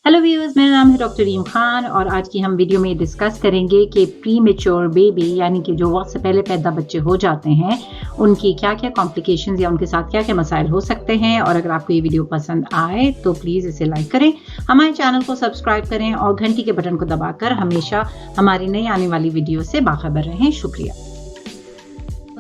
Hello viewers, मेरा नाम है डॉक्टर रीम खान और आज की हम वीडियो में डिस्कस करेंगे कि प्री मेच्योर बेबी यानी कि जो वक्त से पहले पैदा बच्चे हो जाते हैं उनकी क्या क्या कॉम्प्लिकेशंस या उनके साथ क्या क्या मसाइल हो सकते हैं। और अगर आपको ये वीडियो पसंद आए तो प्लीज़ इसे लाइक करें, हमारे चैनल को सब्सक्राइब करें और घंटी के बटन को दबाकर हमेशा हमारी नई आने वाली वीडियो से बाखबर रहें। शुक्रिया।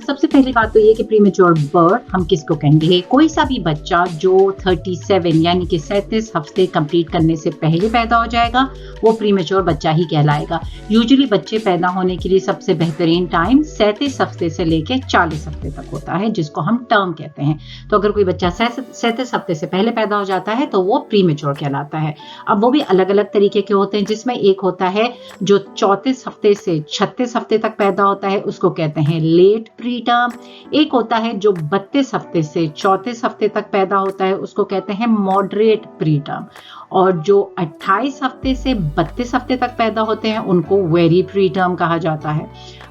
सबसे पहली बात तो ये कि प्रीमेच्योर बर्थ हम किसको कहेंगे? कोई सा भी बच्चा जो 37 यानी कि 37 हफ्ते कंप्लीट करने से पहले पैदा हो जाएगा वो प्रीमेच्योर बच्चा ही कहलाएगा। यूजुअली बच्चे पैदा होने के लिए सबसे बेहतरीन टाइम 37 हफ्ते से लेकर 40 हफ्ते तक होता है, जिसको हम टर्म कहते हैं। तो अगर कोई बच्चा 37 हफ्ते से पहले पैदा हो जाता है तो वो प्रीमेच्योर कहलाता है। अब वो भी अलग अलग तरीके के होते हैं, जिसमें एक होता है जो 34 हफ्ते से 36 हफ्ते तक पैदा होता है, उसको कहते हैं लेट प्री टर्म। एक होता है जो 32 हफ्ते से 34 हफ्ते तक पैदा होता है, उसको कहते हैं मॉडरेट प्री टर्म। और जो 28 हफ्ते से 32 हफ्ते तक पैदा होते हैं उनको वेरी प्री टर्म कहा जाता है।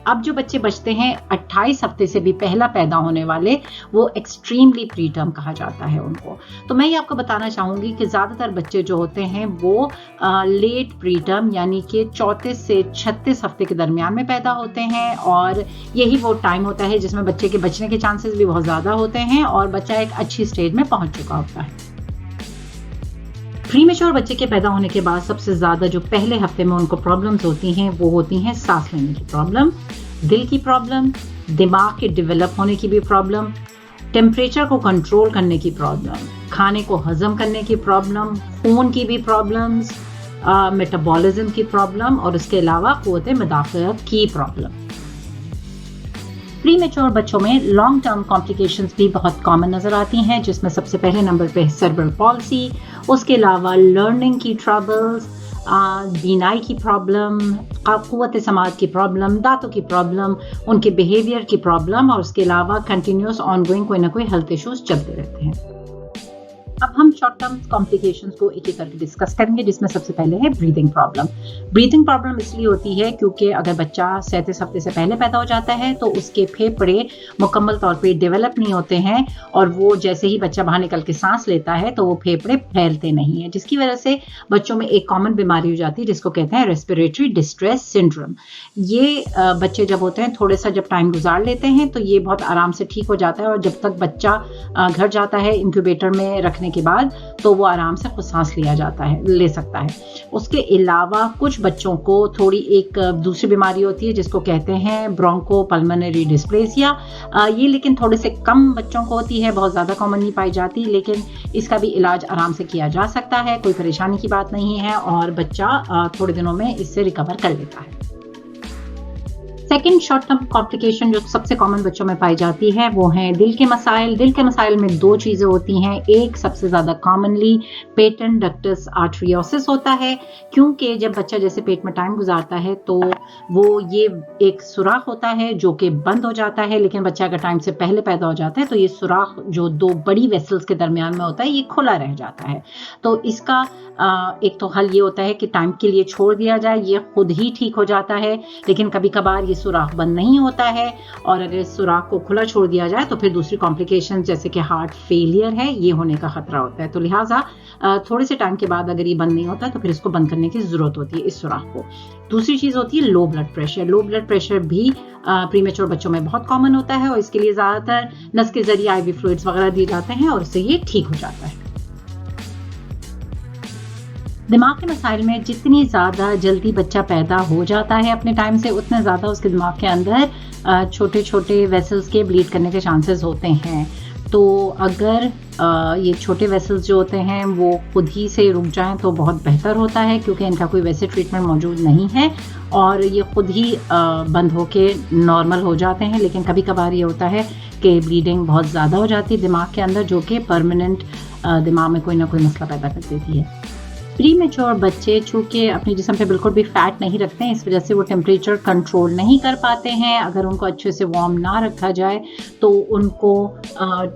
अब जो बच्चे बचते हैं 28 हफ्ते से भी पहला पैदा होने वाले, वो एक्सट्रीमली प्री टर्म कहा जाता है उनको। तो मैं ये आपको बताना चाहूंगी कि ज्यादातर बच्चे जो होते हैं वो लेट प्री टर्म यानी कि 34 से 36 हफ्ते के दरमियान में पैदा होते हैं, और यही वो टाइम होता है जिसमें बच्चे के बचने के चांसेस भी बहुत ज्यादा होते हैं और बच्चा एक अच्छी स्टेज में पहुंच चुका होता है। प्रीमेच्योर बच्चे के पैदा होने के बाद सबसे ज्यादा जो पहले हफ्ते में उनको प्रॉब्लम्स होती हैं वो होती हैं सांस लेने की प्रॉब्लम, दिल की प्रॉब्लम, दिमाग के डेवलप होने की भी प्रॉब्लम, टेम्परेचर को कंट्रोल करने की प्रॉब्लम, खाने को हजम करने की प्रॉब्लम, खून की भी प्रॉब्लम्स, मेटाबॉलिज्म की प्रॉब्लम और उसके अलावा क़ुव्वत मुदाफ़अत की प्रॉब्लम। प्रीमेच्योर बच्चों में लॉन्ग टर्म कॉम्प्लिकेशंस भी बहुत कॉमन नजर आती हैं, जिसमें सबसे पहले नंबर पे सेरेब्रल पॉल्सी, उसके अलावा लर्निंग की ट्रबल्स, बीनाई की प्रॉब्लम, क़ुव्वत समात की प्रॉब्लम, दांतों की प्रॉब्लम, उनके बिहेवियर की प्रॉब्लम और उसके अलावा कंटिन्यूस ऑनगोइंग कोई ना कोई हेल्थ इश्यूज चलते रहते हैं। अब हम शॉर्ट टर्म कॉम्प्लिकेशंस को एक एक करके डिस्कस करेंगे, जिसमें सबसे पहले है ब्रीदिंग प्रॉब्लम। ब्रीदिंग प्रॉब्लम इसलिए होती है क्योंकि अगर बच्चा 37 हफ्ते से पहले पैदा हो जाता है तो उसके फेफड़े मुकम्मल तौर पे डेवलप नहीं होते हैं, और वो जैसे ही बच्चा बाहर निकल के सांस लेता है तो वो फेफड़े फैलते नहीं है, जिसकी वजह से बच्चों में एक कॉमन बीमारी हो जाती है जिसको कहते हैं रेस्पिरेटरी डिस्ट्रेस सिंड्रोम। ये बच्चे जब होते हैं थोड़े सा जब टाइम गुजार लेते हैं तो ये बहुत आराम से ठीक हो जाता है, और जब तक बच्चा घर जाता है इंक्यूबेटर में रखने के बाद तो वो आराम से खुद सांस ले सकता है। उसके अलावा कुछ बच्चों को थोड़ी एक दूसरी बीमारी होती है जिसको कहते हैं ब्रोंकोपल्मोनरी डिस्प्लेसिया। ये लेकिन थोड़े से कम बच्चों को होती है, बहुत ज़्यादा कॉमन नहीं पाई जाती, लेकिन इसका भी इलाज आराम से किया जा सकता है, कोई परेशानी की बात नहीं है और बच्चा थोड़े दिनों में इससे रिकवर कर लेता है। सेकेंड शॉर्ट टर्म कॉम्प्लिकेशन जो सबसे कॉमन बच्चों में पाई जाती है वो है दिल के मसाइल। दिल के मसाइल में दो चीज़ें होती हैं। एक सबसे ज़्यादा कॉमनली पेटेंट डक्टस आर्टरियोसिस होता है, क्योंकि जब बच्चा जैसे पेट में टाइम गुजारता है तो वो ये एक सुराख होता है जो कि बंद हो जाता है, लेकिन बच्चा अगर टाइम से पहले पैदा हो जाता है तो ये सुराख जो दो बड़ी वेसल्स के दरमियान में होता है ये खुला रह जाता है। तो इसका एक तो हल ये होता है कि टाइम के लिए छोड़ दिया जाए, ये खुद ही ठीक हो जाता है, लेकिन कभी कभार ये सुराख बंद नहीं होता है, और अगर इस सुराख को खुला छोड़ दिया जाए तो फिर दूसरी कॉम्प्लिकेशन जैसे कि हार्ट फेलियर है ये होने का खतरा होता है। तो लिहाजा थोड़े से टाइम के बाद अगर ये बंद नहीं होता तो फिर इसको बंद करने की जरूरत होती है इस सुराख को। दूसरी चीज होती है low blood pressure. Low blood pressure भी प्रीमेच्योर बच्चों में बहुत कॉमन होता है, और इसके लिए ज्यादातर नस के जरिए IV फ्लूइड्स वगैरह दिए जाते हैं और उससे ये ठीक हो जाता है। दिमाग के मसाइल में जितनी ज़्यादा जल्दी बच्चा पैदा हो जाता है अपने टाइम से, उतने ज़्यादा उसके दिमाग के अंदर छोटे छोटे वेसल्स के ब्लीड करने के चांसेस होते हैं। तो अगर ये छोटे वेसल्स जो होते हैं वो खुद ही से रुक जाएं तो बहुत बेहतर होता है, क्योंकि इनका कोई वैसे ट्रीटमेंट मौजूद नहीं है और ये खुद ही बंद होके नॉर्मल हो जाते हैं। लेकिन कभी कभार ये होता है कि ब्लीडिंग बहुत ज़्यादा हो जाती है दिमाग के अंदर, जो कि परमानेंट दिमाग में कोई ना कोई मसला पैदा कर देती है। प्रीमेच्योर बच्चे चूँकि अपने जिस्म पे बिल्कुल भी फैट नहीं रखते हैं, इस वजह से वो टेम्परेचर कंट्रोल नहीं कर पाते हैं। अगर उनको अच्छे से वार्म ना रखा जाए तो उनको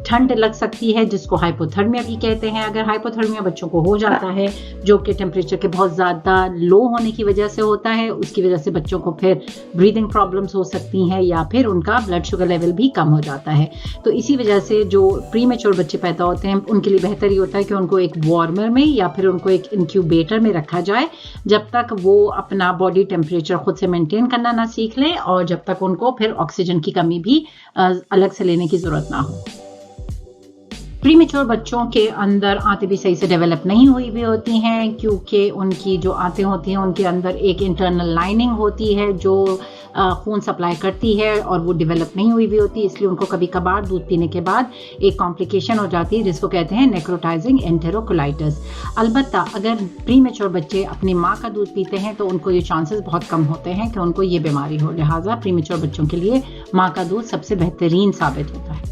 ठंड लग सकती है, जिसको हाइपोथर्मिया भी कहते हैं। अगर हाइपोथर्मिया बच्चों को हो जाता है जो कि टेम्परेचर के बहुत ज़्यादा लो होने की वजह से होता है, उसकी वजह से बच्चों को फिर ब्रीदिंग प्रॉब्लम्स हो सकती हैं या फिर उनका ब्लड शुगर लेवल भी कम हो जाता है। तो इसी वजह से जो प्रीमेच्योर बच्चे पैदा होते हैं उनके लिए बेहतर ही होता है कि उनको एक वार्मर में या फिर उनको एक इंक्यूबेटर में रखा जाए जब तक वो अपना बॉडी टेम्परेचर खुद से मेंटेन करना ना सीख लें और जब तक उनको फिर ऑक्सीजन की कमी भी अलग से लेने की ज़रूरत ना हो। प्रीमेच्योर बच्चों के अंदर आंतें भी सही से डेवलप नहीं हुई भी होती हैं क्योंकि उनकी जो आंतें होती हैं उनके अंदर एक इंटरनल लाइनिंग होती है जो खून सप्लाई करती है और वो डेवलप नहीं हुई भी होती, इसलिए उनको कभी कभार दूध पीने के बाद एक कॉम्प्लिकेशन हो जाती है जिसको कहते हैं नेक्रोटाइजिंग एंटेरोकोलाइटिस। अलबत्ता अगर प्रीमेच्योर बच्चे अपनी माँ का दूध पीते हैं तो उनको ये चांसेस बहुत कम होते हैं कि उनको ये बीमारी हो, लिहाजा प्रीमेच्योर बच्चों के लिए माँ का दूध सबसे बेहतरीन साबित होता है।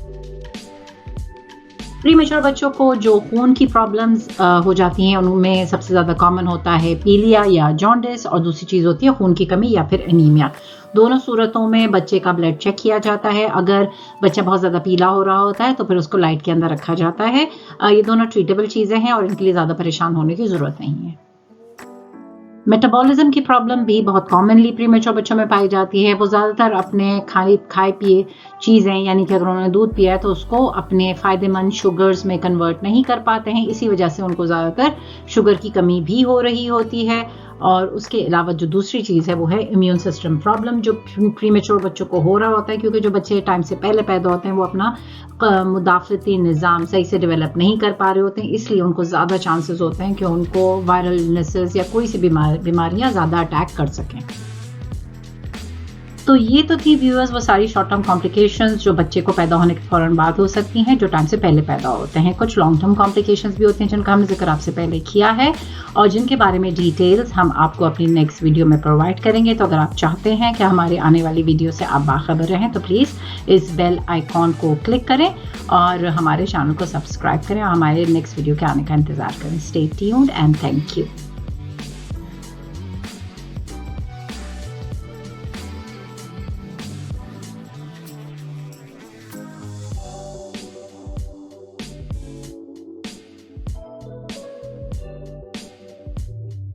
प्रीमेच्योर बच्चों को जो खून की प्रॉब्लम्स हो जाती हैं उनमें सबसे ज़्यादा कॉमन होता है पीलिया या जॉन्डिस और दूसरी चीज़ होती है खून की कमी या फिर एनीमिया। दोनों सूरतों में बच्चे का ब्लड चेक किया जाता है। अगर बच्चा बहुत ज़्यादा पीला हो रहा होता है तो फिर उसको लाइट के अंदर रखा जाता है। ये दोनों ट्रीटेबल चीज़ें हैं और इनके लिए ज़्यादा परेशान होने की ज़रूरत नहीं है। मेटाबॉलिज्म की प्रॉब्लम भी बहुत कॉमनली प्रीमेच्योर बच्चों में पाई जाती है। वो ज़्यादातर अपने खाए पिए चीज़ें यानी कि अगर उन्होंने दूध पिया है तो उसको अपने फ़ायदेमंद शुगर्स में कन्वर्ट नहीं कर पाते हैं, इसी वजह से उनको ज़्यादातर शुगर की कमी भी हो रही होती है। और उसके अलावा जो दूसरी चीज़ है वो है इम्यून सिस्टम प्रॉब्लम जो प्रीमेच्योर बच्चों को हो रहा होता है क्योंकि जो बच्चे टाइम से पहले पैदा होते हैं वो अपना मुदाफ़ती निज़ाम सही से डेवलप नहीं कर पा रहे होते हैं, इसलिए उनको ज़्यादा चांसेस होते हैं कि उनको वायरल इलनेसेस या कोई सी बीमारियां ज़्यादा अटैक कर सकें। तो ये तो थी व्यूअर्स वो सारी शॉर्ट टर्म कॉम्प्लिकेशंस जो बच्चे को पैदा होने के फौरन बाद हो सकती हैं जो टाइम से पहले पैदा होते हैं। कुछ लॉन्ग टर्म कॉम्प्लिकेशंस भी होते हैं जिनका हमने जिक्र आपसे पहले किया है और जिनके बारे में डिटेल्स हम आपको अपनी नेक्स्ट वीडियो में प्रोवाइड करेंगे। तो अगर आप चाहते हैं कि हमारे आने वाली वीडियो से आप बाखबर रहें तो प्लीज़ इस बेल आइकॉन को क्लिक करें और हमारे चैनल को सब्सक्राइब करें और हमारे नेक्स्ट वीडियो के आने का इंतज़ार करें। Stay tuned and thank you.